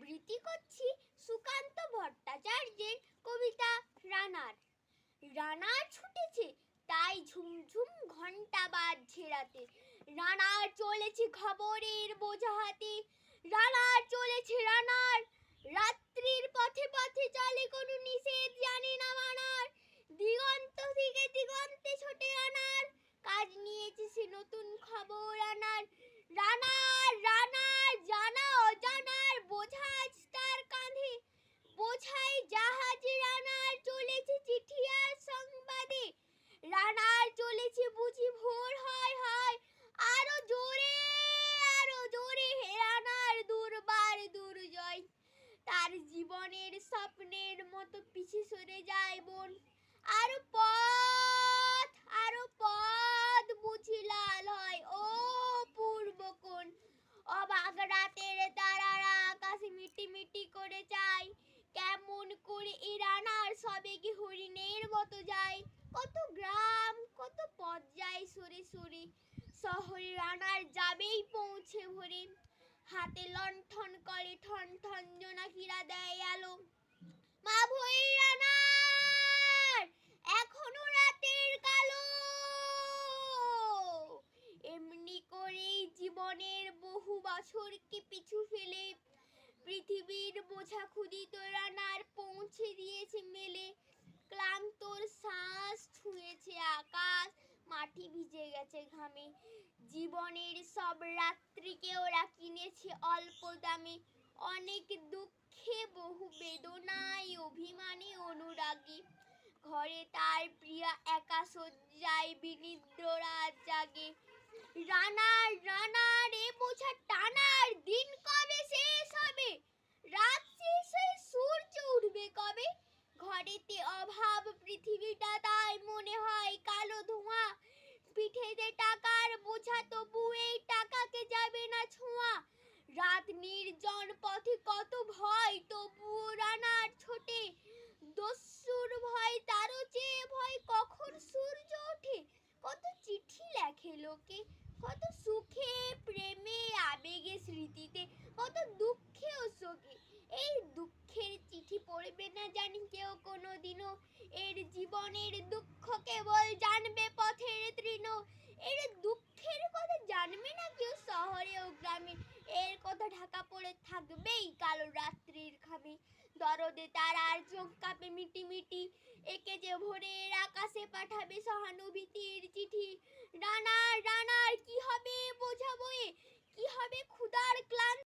আবৃত্তি করছি সুকান্ত ভট্টাচার্যের কবিতা রানার। রানার ছুটেছে তাই ঝুমঝুম ঘন্টা বাজছে রাতে। রানার চলেছে খবরের বোঝা হাতে। রানার চলেছে রানার, রাত্রির পথে পথে চলে কোনো নিষেধ জানে না মানার। দিগন্ত থেকে দিগন্তে ছোটে রানার, কাজ নিয়েছে সে নতুন খবর আনার। রানার রানার জানা অজানার বোঝা আজ তার কাঁধে। বোঝাই জাহাজে রানার চলেছে চিঠি আর সংবাদে। রানার চলেছে বুঝি ভোর হয় হয়, আরো জোরে হে রানার দুর্বার দুর্জয়। তার জীবনের স্বপ্নের মতো পিছে সরে যায় বন। আরো পথ বুঝি লাল হয় ও পূর্বকোণ। অবাক রাতের তারারা আকাশে মিটিমিটি করে চায়, কেমন করে এ রানার সবেগে হরিণের মতো যায়। কত গ্রাম কত পথ যায় সরে সরে, শহরে রানার যাবেই পৌঁছে ভোরে। হাতে লণ্ঠন করে ঠন ঠন জোনাকিরা দেয় আলো। মা ভই রানার এখনো রাতের কালো। এমনি করেই জীবনের বহু বছরকে পিছু ফেলে পৃথিবীর বোঝা ক্ষুদিত রানার পৌঁছে দিয়েছে মেলে। ক্লান্তর শ্বাস ছুঁয়েছে আকাশ, মাটি ভিজে গেছে ঘামে। জীবনের সব রাত্রিকে ওরা কিনেছে অল্প দামে। অনেক দুঃখে বহু বেদনায় অভিমানে অনুরাগে। ঘরে তার প্রিয়া একা শয্যায় বিনিদ্র রাত জাগে। রানার রানার এ বোঝা টানার দিন কবে শেষ হবে? রাত শেষ হয়ে সূর্য উঠবে কবে? ঘরেতে অভাব পৃথিবীটা তাই মনে হয় কালো ধোঁয়া। পিঠেতে টাকার বোঝা তবু এই টাকাকে যাবে না ছোঁয়া। রাত নির্জন পথে কত ভয় তবুও রানার ছোটে। দস্যুর ভয় তারও চেয়ে ভয় কখন সূর্য ওঠে। কত চিঠি লেখে লোকে, কত সুখে প্রেমে আবেগে স্মৃতিতে, কত দুঃখে ও শোকে। এই দুঃখের চিঠি পড়বে না জানি কেউ কোনোদিনও। এর জীবনের দুঃখ কেবল জানবে পথের তৃণ। এর দুঃখের কথা জানবে না কেউ শহরে ও গ্রামে। এর কথা ঢাকা পড়ে থাকবেই কালো রাত্রির খামে। দরদে তারার চোখ কাঁপে মিটিমিটি, একে যে ভোরের আকাশে পাঠাবে সহানুভূতির চিঠি। রানার রানার কি হবে বোঝা বয়ে, কি হবে ক্ষুধার ক্লান্ত